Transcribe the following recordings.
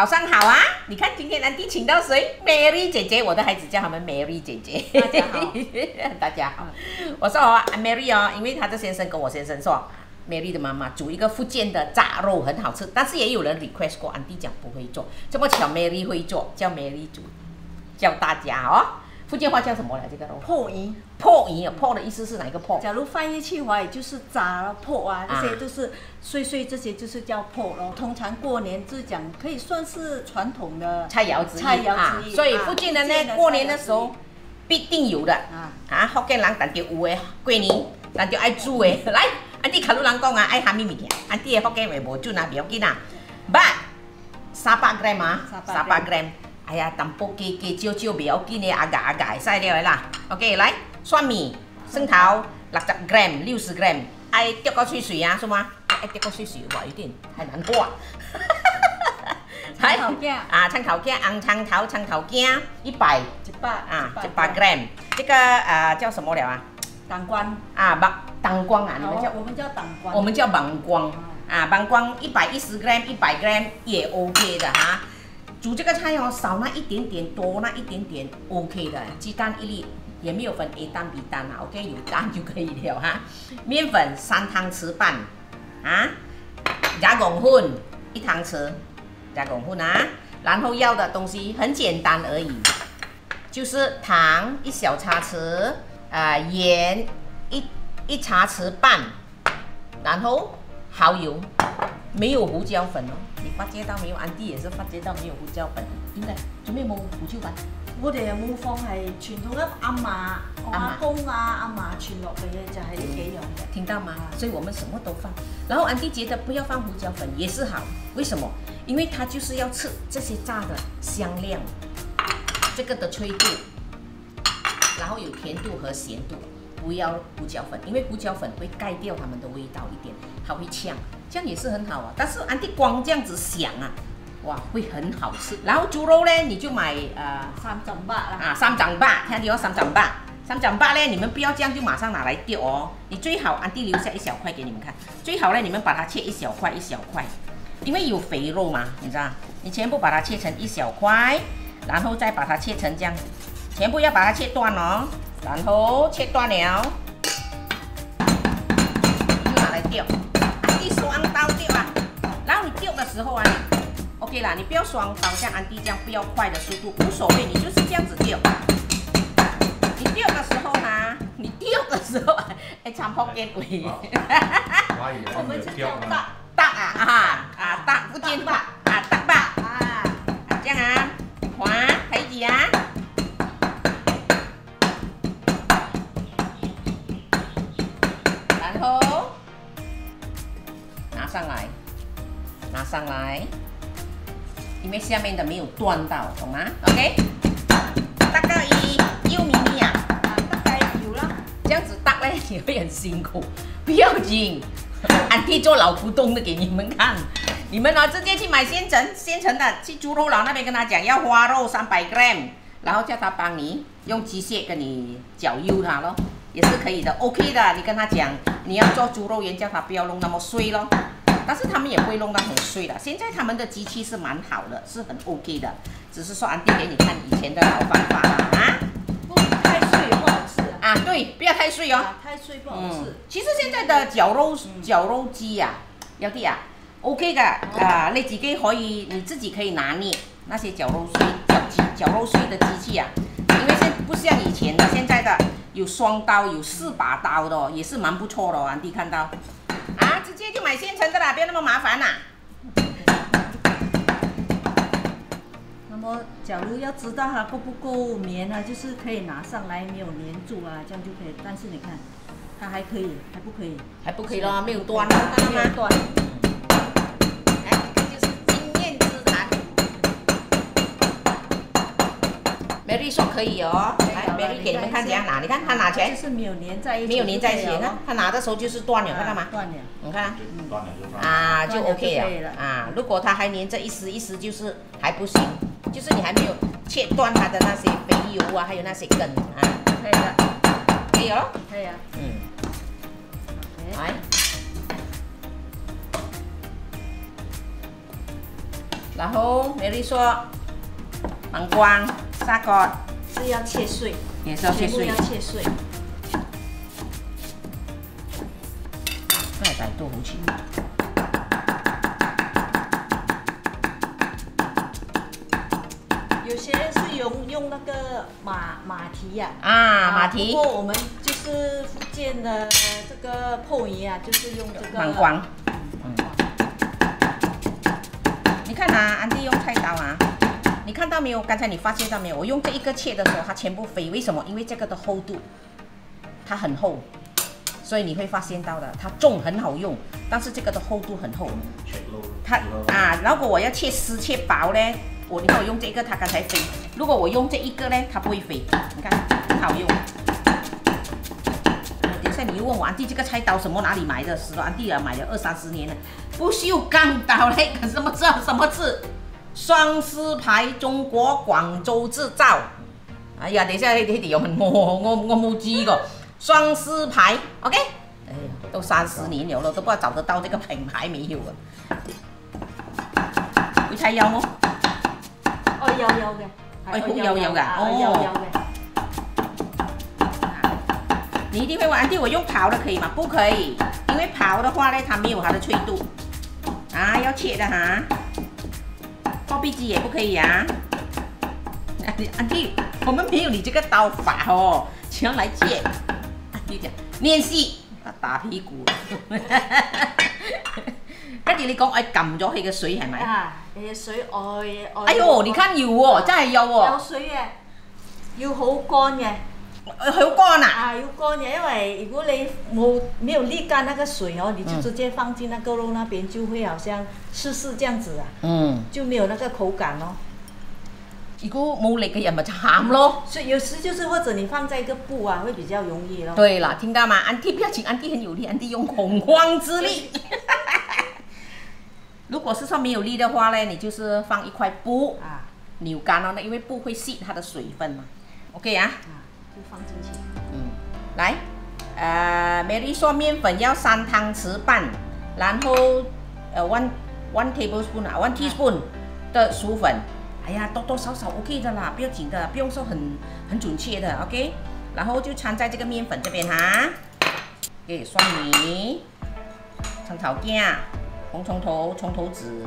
早上好啊！你看今天安迪请到谁 ？Mary 姐姐，我的孩子叫他们 Mary 姐姐。大家好，大家好。我说哦，Mary 哦，因为他的先生跟我先生说，Mary 的妈妈煮一个福建的炸肉很好吃，但是也有人 request 过，安迪讲不会做，这么巧 Mary 会做，叫 Mary 煮，教大家哦。福建话叫什么来？这个肉？破鱼。破鱼啊，破的意思是哪一个破？假如翻译去华语就是炸了破啊，这些就是碎碎，这些就是叫破咯。通常过年就是讲可以算是传统的菜肴之一。菜肴之一。所以福建人呢，过年的时候必定有的。福建人但就有的过年，但就爱煮的。来，安迪卡路人讲啊，爱虾米物件？安迪的福建话无准啊，不要紧啊。300 gram 啊，300 gram。哎呀，淡薄加少少不要紧的，阿嘎会使了的啦。OK， 来，蒜米、生头60 gram、60 gram， 爱剁到碎碎啊，是吗？爱剁到碎碎，哇，有点太难画。参考镜啊，参考镜，红葱头、葱头镜100啊，100 gram。这个叫什么了啊？党光啊，党光啊，你们叫？我们叫党光。我们叫芒光啊，芒光110 gram、100 gram 也 OK 的哈。煮这个菜哦，少那一点点，多那一点点 OK 的。鸡蛋1粒，也没有分 A 蛋 B 蛋啊 ，OK， 有蛋就可以了哈。面粉3汤匙半啊，加汞粉1汤匙，加汞粉啊。然后要的东西很简单而已，就是糖1小茶匙，盐一茶匙半，然后蚝油，没有胡椒粉哦。你發覺到沒有？安迪也是發覺到沒有胡椒粉，點解？做咩冇胡椒粉？我哋有冇放係傳統嘅阿嫲、阿公啊、阿嫲傳落嚟嘅就係呢幾樣嘅。聽到嗎？所以我們什麼都放。然後安迪覺得不要放胡椒粉也是好，為什麼？因為它就是要吃這些炸的香亮，這個的脆度，然後有甜度和鹹度。不要胡椒粉，因為胡椒粉會蓋掉它們的味道一點，它會嗆，這樣也是很好啊。但是安迪光這樣子想啊，哇，會很好吃。然後豬肉呢，你就買3.8啦，3.8，聽到3.8，3.8呢，你們不要這樣就馬上拿來丟哦。你最好安迪留下一小塊給你們看，最好呢，你們把它切一小塊一小塊，因為有肥肉嘛，你知道？你全部把它切成一小塊，然後再把它切成這樣，全部要把它切斷哦。然後切斷了，拿來丟，安迪雙刀丟啊。然後你丟的時候啊 ，OK 啦，你不要雙刀，像安迪這樣不要快的速度，無所謂，你就是這樣子丟。你丟的時候呢，哎，長福建話，我們是叫搭搭福建話搭吧這樣啊，滑睇住啊。拿上來，因為下面的沒有斷到，懂嗎 ？OK， 大概1米啊，大概有啦。這樣子搭呢也會很辛苦，不要緊，安迪做老古董的給你們看。你們直接去買現成的，去豬肉佬那邊跟他講要花肉300 gram， 然後叫他幫你用機械跟你攪悠它咯，也是可以的 ，OK 的。你跟他講你要做豬肉圓，叫他不要弄那麼碎咯。但是他們也不會弄到很碎的。現在他們的機器是蠻好的，是很 OK 的。只是說安迪給你看以前的老方法啊。不太碎不好吃啊。對，不要太碎哦。太碎不好吃。其實現在的絞肉機啊，有啲啊 OK 的你自己可以，你自己可以拿捏那些絞肉碎的機器啊。因為不像以前的，現在的有雙刀，有4把刀的，也是蠻不錯的哦。安迪看到。直接就買現成的啦，不要那麼麻煩啦。那麼，假如要知道它夠不夠綿呢，就是可以拿上來沒有粘住啊，這樣就可以。但是你看，它還可以，還不可以？還不可以咯，沒有斷，看到嗎？斷。哎，這就是經驗之談。Mary 說可以哦，來 ，Mary 給你們看怎樣拿，你看他拿起來，就是沒有粘在一起，沒有粘在一起，看他拿的時候就是斷了，看到嗎？斷了，你看，就 OK 了啊。如果它還粘着一絲一絲，就是還不行，就是你還沒有切斷它的那些肥油啊，還有那些根啊。可以了，可以哦。可以啊。來。然后Mary说，芒光、沙葛是要切碎，也是要切碎，全部要切碎。再多好吃。有些人是用那个马蹄呀，马蹄。不过我们就是福建的这个破鱼啊，就是用这个芒光。你看啊，安迪用菜刀啊，你看到没有？刚才你发现到没有？我用这一个切的时候，它全部飞，为什么？因为这个的厚度，它很厚，所以你会发现到的，它重很好用，但是这个的厚度很厚。它如果我要切丝切薄呢，你看我用这个，它刚才飞；如果我用这一个呢，它不会飞。你看很好用。等一下你又问我安迪这个菜刀哪里买的？是的，安迪啊买了20-30年了，不锈钢刀嘞，可什么字？双狮牌，中国广州制造。哎呀，等一下你用我冇知過。雙獅牌 ，OK？ 哎呀，都30年了，都不知道找得到這個品牌沒有啊？會睇有冇？哦，有嘅。哎，好有㗎，有嘅。你一定會問安迪，我用刨的可以嗎？不可以，因為刨的話呢，它沒有它的脆度。要切的哈。包壁機也不可以啊。安迪，我們沒有你這個刀法哦，怎樣來切？練習打屁股，跟住你講我撳咗佢嘅水係咪？水哎呦，你看有喎，真係有喎。有水嘅，要好乾嘅。好乾啊！要乾嘅，因為如果你沒有瀝乾那個水哦，你就直接放進那個肉那邊，就會好像濕這樣子啊。就沒有那個口感咯。如果冇力嘅人咪慘咯。所以有時就是或者你放在一個布啊，會比較容易咯。對啦，聽到嗎？安迪不要緊，安迪很有力，安迪用洪荒之力。如果是說沒有力的話呢，你就是放一塊布扭乾哦，因為布會吸它的水分嘛。OK 啊？就放進去。來，Mary 說麵粉要3湯匙半，然後one tablespoon 1 teaspoon 的薯粉。哎呀，多多少少 OK 的啦，不要緊的，不用說很準確的 ，OK。然後就摻在這個麵粉這邊哈，給蒜米、長草薑、紅蔥頭、蔥頭籽。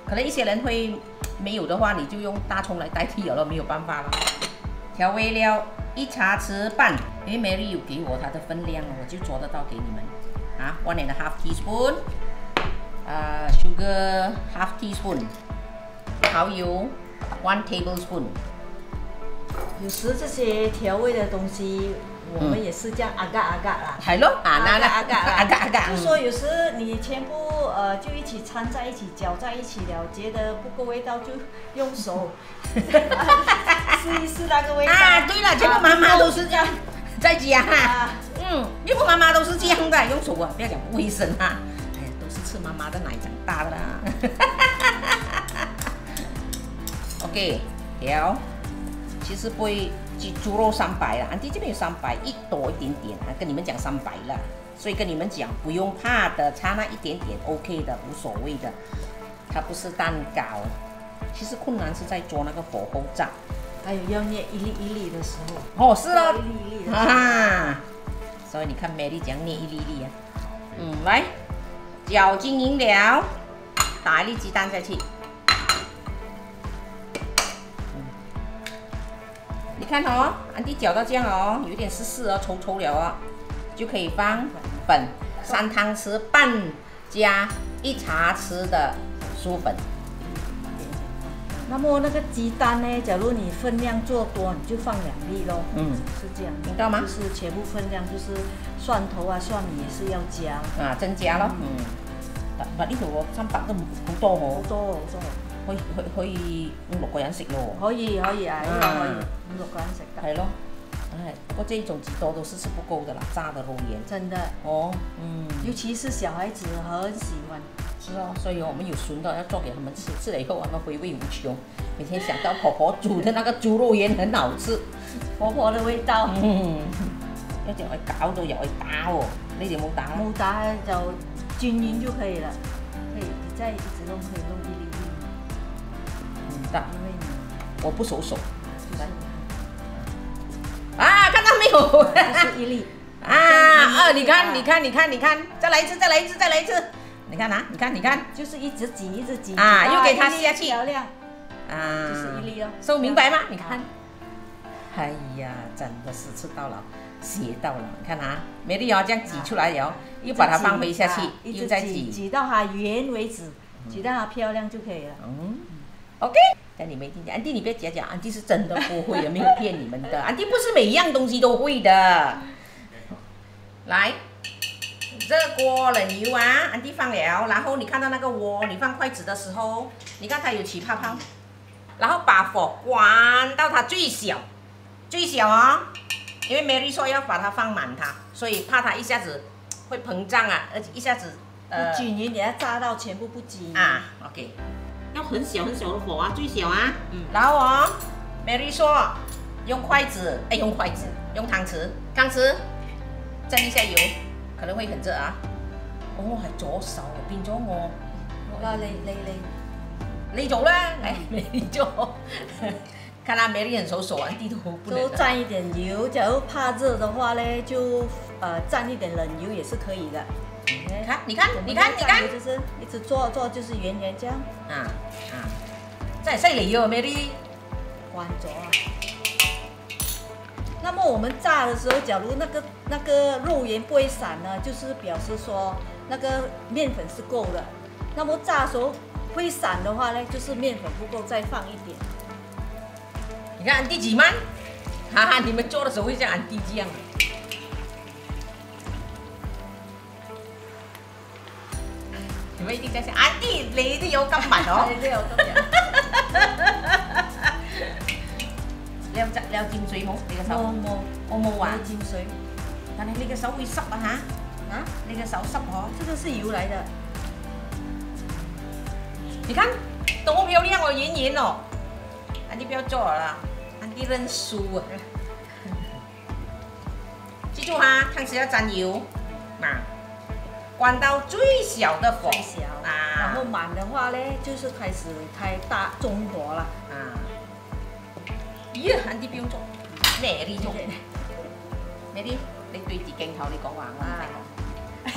可能一些人會沒有的話，你就用大蔥來代替了，沒有辦法了。調味料1茶匙半，因為 Mary 有給我它的分量，我就做得到給你們。1.5 teaspoon， sugar half teaspoon， 蠔油1 tablespoon。有時這些調味的東西，我們也是這樣阿嘎啦。係咯，阿嘎。就說有時你全部就一起摻在一起，攪在一起了，覺得不夠味道就用手試一試那個味道。對了，全部媽媽都是這樣在家全部媽媽都是這樣的，用手不要講不衛生哎呀，都是吃媽媽的奶長大的啦。OK， 調，其實不會豬肉300啦，安迪這邊有300，多一點點跟你們講300了，所以跟你們講不用怕的，差那一點點 OK 的，無所謂的，它不是蛋糕。其實困難是在做那個火候炸，還有要捏一粒一粒的時候。是咯，一粒一粒的。所以你看 Mary 怎樣捏一粒粒啊？來，攪均勻了，打一粒雞蛋下去。你看哦，安迪攪到這樣哦，有點濕哦，稠了哦，就可以放粉3湯匙半加1茶匙的薯粉。那麼那個雞蛋呢？假如你分量做多，你就放2粒咯。是這樣，明白嗎？就是全部分量，就是蒜頭啊、蒜米也是要加。增加咯。但呢條300都好多喎。好多。可以5-6個人食咯。可以呢個可以5-6個人食得。係咯，不過這種幾多都是吃不夠的啦，炸的肉圓。真的。尤其是小孩子很喜歡。是哦，所以我們有筍的要做給他們吃，吃了以後他們回味無窮。每天想到婆婆煮的那個豬肉圓很好吃，婆婆的味道。一定要搞到又去打喎，你哋冇打？冇打就均勻就可以了，可以你再一直弄，可以弄一粒粒。知道，因为你我不熟手。来啊，看到没有？就是一粒啊，你看，再来一次，你看啊，你看，就是一直挤，啊，又给它下去，漂亮，啊，就是一粒哦，收明白吗？你看，哎呀，真的是吃到了，学到了，你看啊，美丽哦，这样挤出来了，又把它放回下去，又再挤，挤到它圆为止，挤到它漂亮就可以了。OK。但你没听见，安迪你别假，安迪是真的不会的，没有骗你们的，安迪不是每一样东西都会的。来，热锅冷油啊，安迪放了，然后你看到那个锅，你放筷子的时候，你看它有起泡泡，然后把火关到它最小哦，因为 Mary 说要把它放满它，所以怕它一下子会膨胀啊，而且一下子不均匀，你要炸到全部不均匀啊 ，OK。要很小的火啊，最小啊。然后哦 ，Mary 说用筷子，用汤匙沾一下油，可能会很热啊。我係左手，變咗我。你做啦，你做。看他 Mary 很熟手啊，地图不能。都蘸一点油，假如怕热的话呢，就蘸一点冷油也是可以的。你看，就是一直做，就是圆这样。真係犀利喎 ，Mary。關咗啊！那麼我們炸的時候，假如那個肉圓不會散呢，就是表示說那個麵粉是夠的。那麼炸的時候會散的話呢，就是麵粉不夠，再放一點。你看安迪幾慢，哈哈，你們做的時候會像安迪這樣。你們一定在想，安迪你都有咁密哦。你都有咁密。你有沾水冇？你個手？我冇啊。沾水。但係你個手會濕啊嚇？你個手濕嗬？這個是油來的。你看多漂亮哦，圓圓哦。安迪不要做了啦，安迪認輸啊。記住哈，湯匙要沾油，關到最小的火，然後滿的話呢，就是開始開中火了。咦，安迪不用做，Mary做。Mary，你對住鏡頭你講話，我唔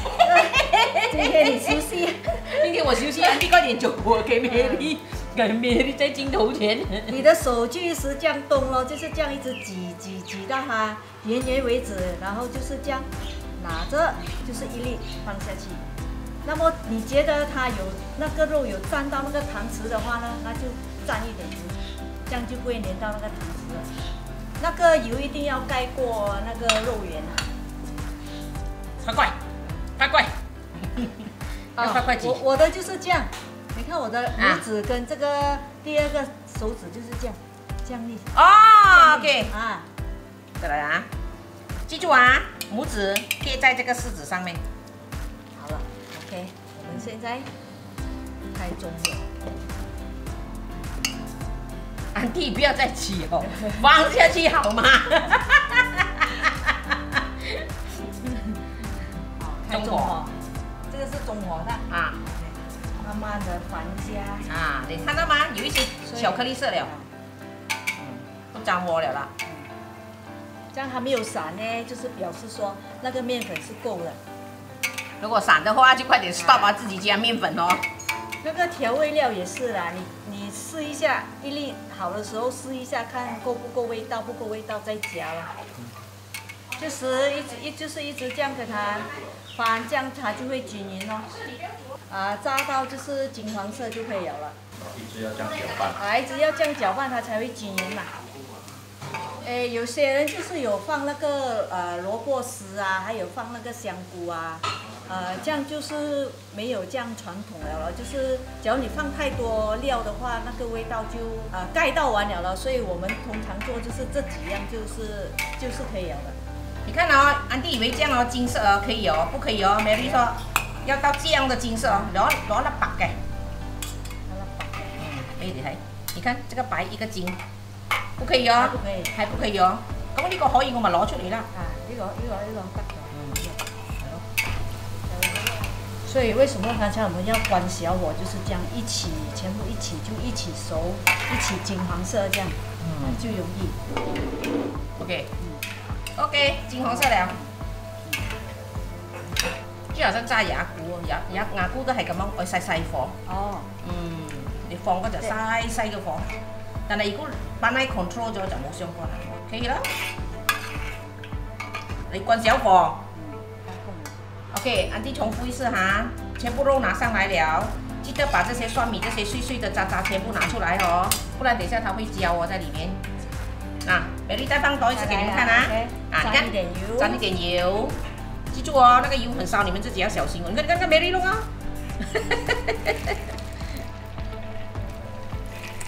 今天你休息，今天我休息，安迪快點做我給 Mary， 給 Mary 在鏡頭前。你的手就一直這樣動咯，就是這樣一直擠到它圓圓為止，然後就是這樣拿着，就是一粒放下去。那麼你覺得它有那個肉有沾到那個湯匙的話呢，那就沾一點油，這樣就不會粘到那個湯匙了。那個油一定要蓋過那個肉圓啊。快！快擠！我的就是這樣，你看我的拇指跟這個第二個手指就是這樣，這樣力。哦 ，OK。再來啊，記住啊，拇指貼在這個食指上面。好了 ，OK， 我們現在開中火。安迪，不要再擠哦，放下去好嗎？開中火，這個是中火的啊，慢慢的翻加啊，你看到嗎？有一些巧克力色了，不沾鍋了啦。這樣它沒有散呢，就是表示說那個麵粉是夠的。如果散的話，就快點 stop 啊，自己加麵粉哦。那個調味料也是啦，你試一下，一粒好的時候試一下，看夠不夠味道，不夠味道再加了。就是一直這樣給它翻，這樣它就會均勻咯。炸到就是金黃色就可以了。一直要這樣攪拌。一直要這樣攪拌，它才會均勻嘛。有些人就是有放那個蘿蔔絲啊，還有放那個香菇啊，這樣就是沒有這樣傳統了。就是假如你放太多料的話，那個味道就蓋到完了。所以我們通常做就是這幾樣，就是可以了的。你看哦，安迪以為這樣哦，金色哦可以哦，不可以哦。Mary 說要到這樣的金色哦，攞粒白嘅。你睇，你看這個白一個金，不可以哦，係不可以哦。咁呢個可以，我咪攞出嚟啦。呢個得㗎。所以为什么刚才我们要关小火，就是这样一起，全部一起就一起熟，一起金黄色这样，就容易。OK， 金黄色了。就好像炸牙菇，牙菇都係咁樣，愛細細火。哦。你放嗰就細細嘅火，但係如果把奶 control 咗就冇相關啦。可以啦。你關小火。OK， 安迪重複一次哈，全部肉拿上來了，記得把這些蒜米、這些碎碎的渣渣全部拿出來哦，不然等一下它會焦哦在裡面。啊，美麗再放多一次給你們看啊！啊，你看，沾一點油，記住哦，那個油很燒，你們自己要小心哦。你看美麗弄啊！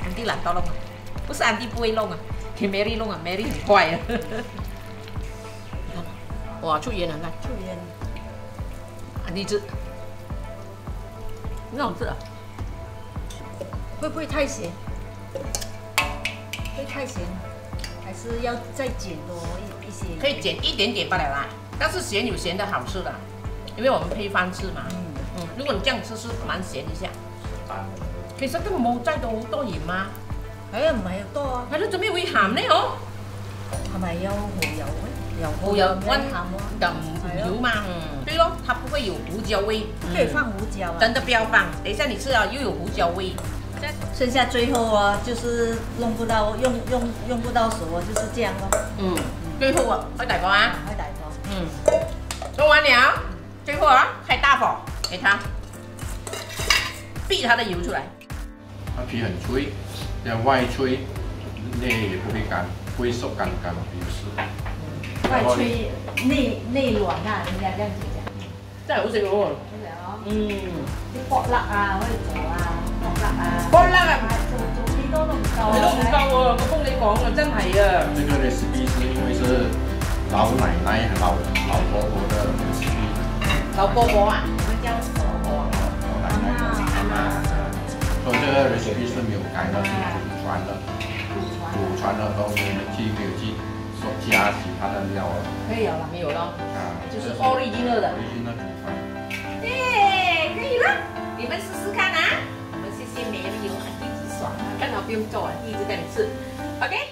安迪懶到弄啊，不是安迪不會弄啊，給美麗弄啊，美麗很快啊。你看，哇，出鹽了，看，出鹽。你吃，很好吃啊！会不会太咸？会太咸，还是要再减多一些？可以减一点点罢了啦。但是咸有咸的好吃的，因为我们配饭吃嘛。如果你这样吃是蛮咸一下。其實都冇擠到好多鹽嘛。係啊，唔係多啊。係咯，做咩會鹹呢？哦，係咪有蠔油咧？蠔油溫就唔油嘛。对咯，它不会有胡椒味，可以放胡椒啊。真的不要放，等一下你吃了又有胡椒味。剩下最后啊，就是弄不到用不到手啊，就是这样咯。最后啊，开大火啊。开大火。弄完了，最后啊，开大火给它，逼它的油出来。它皮很脆，这样外脆，内也不会干，不会熟干比如是。外脆内软啊，人家这样子讲。真係好食喎！好食哦。啲卜粒啊，可以做啊，卜粒啊，做幾多都唔夠。你都唔夠喎，我幫你講啊，真係啊。這個 recipe 是因為是老奶奶和老婆婆的 recipe。老婆婆啊？我們叫婆婆。老奶奶阿媽。所以這個 recipe 是沒有改的，是祖傳的。祖傳的都沒有去加其他的料了。可以有了，沒有了。就是 original 的。original 祖傳。對，可以了，你們試試看啊。我們謝謝美麗哦，一直爽啊，剛好不用做啊，一直跟你吃。OK。